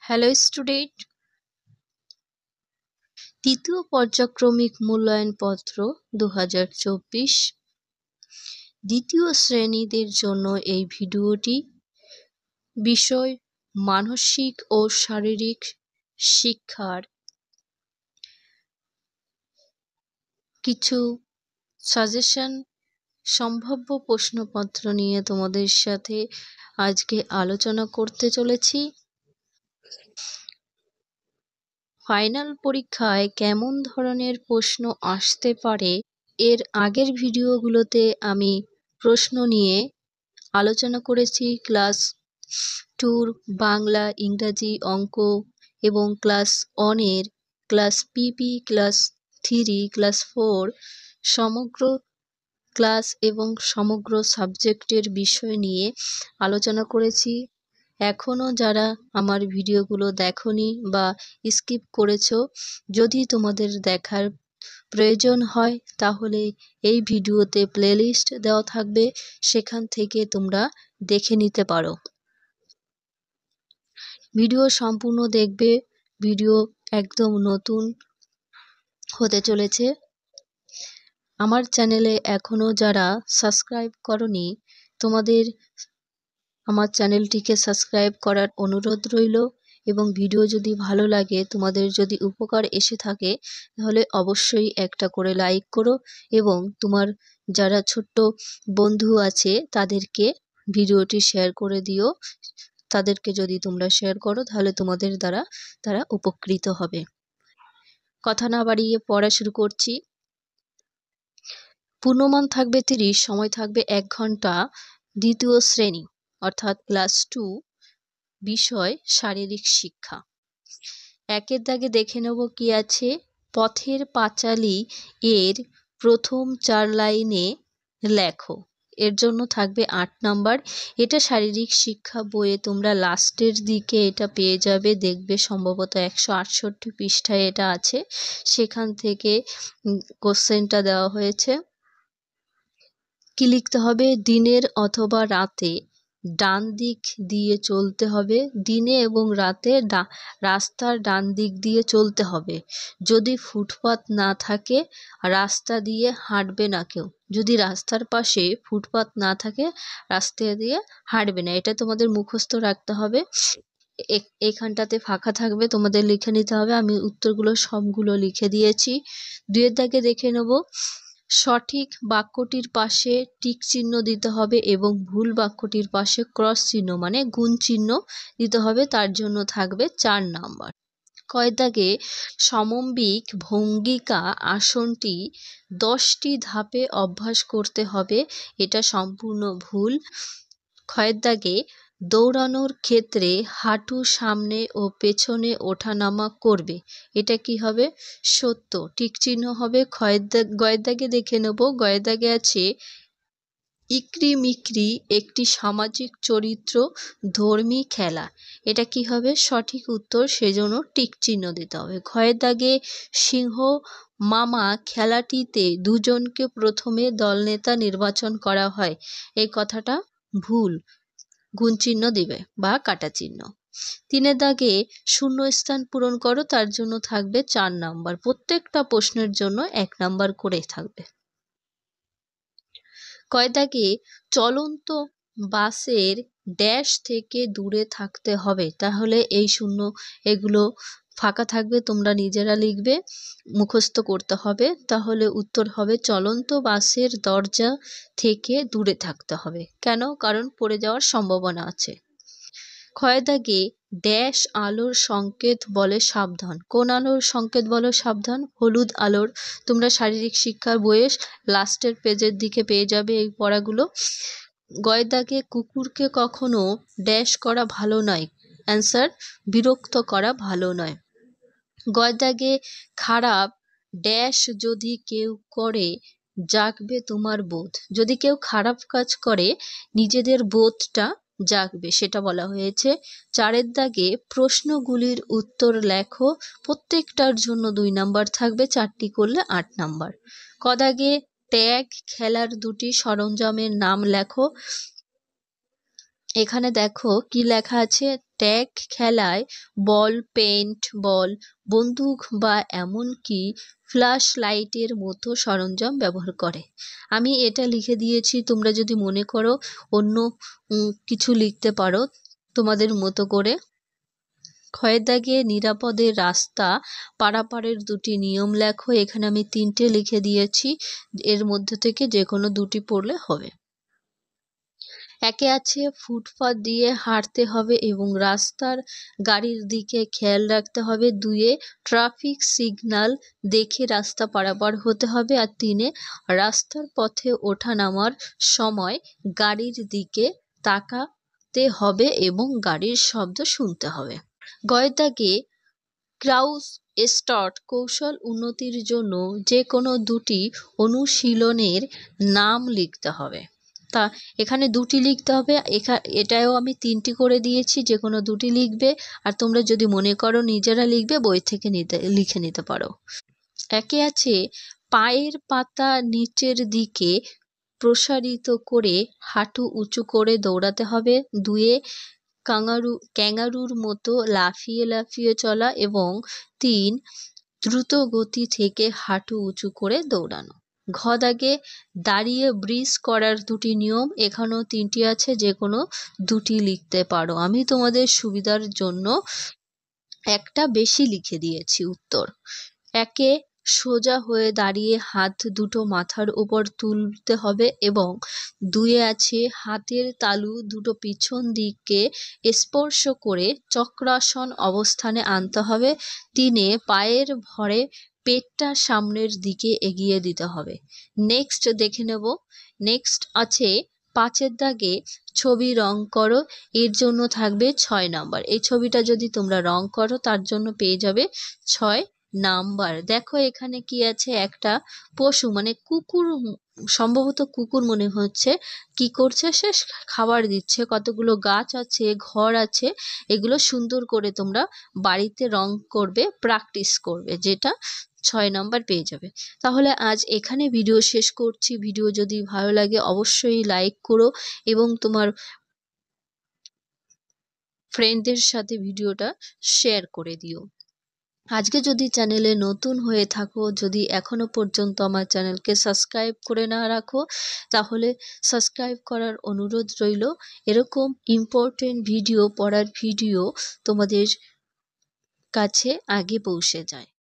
Hello student, তৃতীয় পর্যায়ক্রমিক মূল্যায়নপত্র 2024 দ্বিতীয় শ্রেণীদের জন্য এই ভিডিওটি। বিষয় মানসিক ও শারীরিক শিক্ষার কিছু সাজেশন, সম্ভাব্য প্রশ্নপত্র নিয়ে তোমাদের সাথে আজকে আলোচনা করতে চলেছি। ফাইনাল পরীক্ষায় কেমন ধরনের প্রশ্ন আসতে পারে, এর আগের ভিডিওগুলোতে আমি প্রশ্ন নিয়ে আলোচনা করেছি। ক্লাস 2 বাংলা, ইংরাজি, অঙ্ক এবং ক্লাস 1 এর ক্লাস পিপি, ক্লাস 3, ক্লাস 4 সমগ্র ক্লাস এবং সমগ্র সাবজেক্টের বিষয় নিয়ে আলোচনা করেছি। এখনও যারা আমার ভিডিওগুলো দেখোনি বা স্কিপ করেছো, যদি তোমাদের দেখার প্রয়োজন হয় তাহলে এই ভিডিওতে প্লেলিস্ট দেওয়া থাকবে, সেখান থেকে তোমরা দেখে নিতে পারো। ভিডিও সম্পূর্ণ দেখবে, ভিডিও একদম নতুন হতে চলেছে। আমার চ্যানেলে এখনও যারা সাবস্ক্রাইব করনি, তোমাদের আমার চ্যানেলটিকে সাবস্ক্রাইব করার অনুরোধ রইল। এবং ভিডিও যদি ভালো লাগে, তোমাদের যদি উপকার এসে থাকে, তাহলে অবশ্যই একটা করে লাইক করো এবং তোমার যারা ছোট্ট বন্ধু আছে তাদেরকে ভিডিওটি শেয়ার করে দিও। তাদেরকে যদি তোমরা শেয়ার করো তাহলে তোমাদের দ্বারা তারা উপকৃত হবে। কথা না বাড়িয়ে পড়া শুরু করছি। পূর্ণমান থাকবে 30, সময় থাকবে 1 ঘন্টা। দ্বিতীয় শ্রেণী অর্থাৎ ক্লাস 2, বিষয় শারীরিক শিক্ষা। একের দাগে দেখে নেব কি আছে। পথের পাঁচালী এর প্রথম 4 লাইনে লেখো। এর জন্য থাকবে 8 নাম্বার। এটা শারীরিক শিক্ষা বইয়ে তোমরা লাস্টের দিকে এটা পেয়ে যাবে, দেখবে সম্ভবত 168 পৃষ্ঠায় এটা আছে। সেখান থেকে কোশ্চেনটা দেওয়া হয়েছে। কি লিখতে হবে? দিনের অথবা রাতে ডান দিক দিয়ে চলতে হবে। দিনে এবং রাতে রাস্তার ডান দিক দিয়ে চলতে হবে। যদি ফুটপাত না থাকে রাস্তা দিয়ে হাঁটবে না কেউ। যদি রাস্তার পাশে ফুটপাত না থাকে রাস্তা দিয়ে হাঁটবে না। এটা তোমাদের মুখস্থ রাখতে হবে। এখানটাতে ফাঁকা থাকবে, তোমাদের লিখে নিতে হবে। আমি উত্তরগুলো সবগুলো লিখে দিয়েছি। 2 এর দাগে দেখে নেব। সঠিক বাক্যটির পাশে টিক চিহ্ন দিতে হবে এবং ভুল বাক্যটির পাশে ক্রস চিহ্ন মানে গুণ চিহ্ন দিতে হবে। তার জন্য থাকবে 4 নাম্বার। কয়ের দাগে সমম্বিক ভঙ্গিকা আসনটি 10টি ধাপে অভ্যাস করতে হবে। এটা সম্পূর্ণ ভুল। ক্ষয়ের দাগে দৌড়ানোর ক্ষেত্রে হাঁটু সামনে ও পেছনে ওঠানামা করবে। এটা কি হবে? সত্য। টিক চিহ্ন হবে। গয়ের দাগে দেখে নেব। গয়ের দাগে আছে ইকরি মিকরি একটি সামাজিক চরিত্র, ধর্মী খেলা। এটা কি হবে? সঠিক উত্তর, সেজন্য টিক চিহ্ন দিতে হবে। ঘয়ের দাগে সিংহ মামা খেলাটিতে দুজনকে প্রথমে দলনেতা নির্বাচন করা হয়। এই কথাটা ভুল, গুণ চিহ্ন দিবে বা কাটা চিহ্ন। 3 এর দাগে শূন্য স্থান পূরণ করো। তার জন্য থাকবে 4 নাম্বার। প্রত্যেকটা প্রশ্নের জন্য 1 নাম্বার করে থাকবে। কয় দাগে চলন্ত বাসের ড্যাশ থেকে দূরে থাকতে হবে। তাহলে এই শূন্য এগুলো ফাঁকা থাকবে, তোমরা নিজেরা লিখবে, মুখস্থ করতে হবে। তাহলে উত্তর হবে চলন্ত বাসের দরজা থেকে দূরে থাকতে হবে। কেন? কারণ পড়ে যাওয়ার সম্ভাবনা আছে। ক্ষয় দাগে ড্যাশ আলোর সংকেত বলে সাবধান। কোন আলোর সংকেত বলে সাবধান? হলুদ আলোর। তোমরা শারীরিক শিক্ষার বইয়ে লাস্টের পেজের দিকে পেয়ে যাবে এই পড়াগুলো। গয়ের দাগে কুকুরকে কখনো ড্যাশ করা ভালো নয়। অ্যান্সার, বিরক্ত করা ভালো নয়। গয়ের দাগে খারাপ ড্যাশ যদি কেউ করে জাগবে তোমার বোধ। যদি কেউ খারাপ কাজ করে নিজেদের বোধটা জাগবে, সেটা বলা হয়েছে। 4 এর দাগে প্রশ্নগুলির উত্তর লেখো। প্রত্যেকটার জন্য 2 নাম্বার থাকবে, 4টি করলে 8 নাম্বার। ক দাগে ট্যাগ খেলার 2টি সরঞ্জামের নাম লেখো। এখানে দেখো কি লেখা আছে, ট্যাগ খেলায় বল, পেন্ট বল, বন্দুক বা এমনকি ফ্ল্যাশ লাইটের মতো সরঞ্জাম ব্যবহার করে। আমি এটা লিখে দিয়েছি, তোমরা যদি মনে করো অন্য কিছু লিখতে পারো তোমাদের মতো করে। ক্ষয়ের দাগে নিরাপদে রাস্তা পারাপারের দুটি নিয়ম লেখো। এখানে আমি 3টে লিখে দিয়েছি, এর মধ্যে থেকে যে কোনো দুটি পড়লে হবে। একে আছে ফুটপাত দিয়ে হাঁটতে হবে এবং রাস্তার গাড়ির দিকে খেয়াল রাখতে হবে। 2 ট্রাফিক সিগন্যাল দেখে রাস্তা পারাপার হতে হবে। আর 3 রাস্তার পথে ওঠা নামার সময় গাড়ির দিকে তাকাতে হবে এবং গাড়ির শব্দ শুনতে হবে। গয়ের দাগে ক্রাউস স্টার্ট কৌশল উন্নতির জন্য যে কোনো দুটি অনুশীলনের নাম লিখতে হবে। তা এখানে দুটি লিখতে হবে, এটাও আমি 3টি করে দিয়েছি, যে কোনো দুটি লিখবে। আর তোমরা যদি মনে করো নিজেরা লিখবে, বই থেকে লিখে নিতে পারো। একে আছে পায়ের পাতা নিচের দিকে প্রসারিত করে হাঁটু উঁচু করে দৌড়াতে হবে। 2 ক্যাঙ্গারুর মতো লাফিয়ে লাফিয়ে চলা এবং 3 দ্রুত গতি থেকে হাঁটু উঁচু করে দৌড়ানো। ঘ দাগে দাঁড়িয়ে ব্রিজ করার দুটি নিয়ম। এখানেও 3টি আছে, যে কোনো দুটি লিখতে পারো। আমি তোমাদের সুবিধার জন্য একটা বেশি লিখে দিয়েছি উত্তর। একে সোজা হয়ে দাঁড়িয়ে হাত দুটো মাথার উপর তুলতে হবে এবং 2 আছে হাতের তালু দুটো পিছন দিকে স্পর্শ করে চক্রাসন অবস্থানে আনতে হবে। 3 পায়ের ভরে পেটটা সামনের দিকে এগিয়ে দিতে হবে। নেক্সট দেখে নেব। নেক্সট আছে 5 দাগে ছবি রং করো, এর জন্য থাকবে 6 নাম্বার। এই ছবিটা যদি তোমরা রং করো তার জন্য পেয়ে যাবে 6 নাম্বার। দেখো এখানে কি আছে, একটা পশু মানে কুকুর, সম্ভবত কুকুর মনে হচ্ছে। কি করছে সে, খাবার দিচ্ছে। কতগুলো গাছ আছে, ঘর আছে, এগুলো সুন্দর করে তোমরা বাড়িতে রং করবে, প্র্যাকটিস করবে, যেটা 6 নাম্বার পেয়ে যাবে। তাহলে আজ এখানে ভিডিও শেষ করছি। ভিডিও যদি ভালো লাগে অবশ্যই লাইক করো এবং তোমার ফ্রেন্ডদের সাথে ভিডিওটা শেয়ার করে দিও। আজকে যদি চ্যানেলে নতুন হয়ে থাকো, যদি এখনো পর্যন্ত আমার চ্যানেলকে সাবস্ক্রাইব করে না রাখো, তাহলে সাবস্ক্রাইব করার অনুরোধ রইল। এরকম ইম্পর্টেন্ট ভিডিও, পড়ার ভিডিও তোমাদের কাছে আগে পৌঁছে যায়।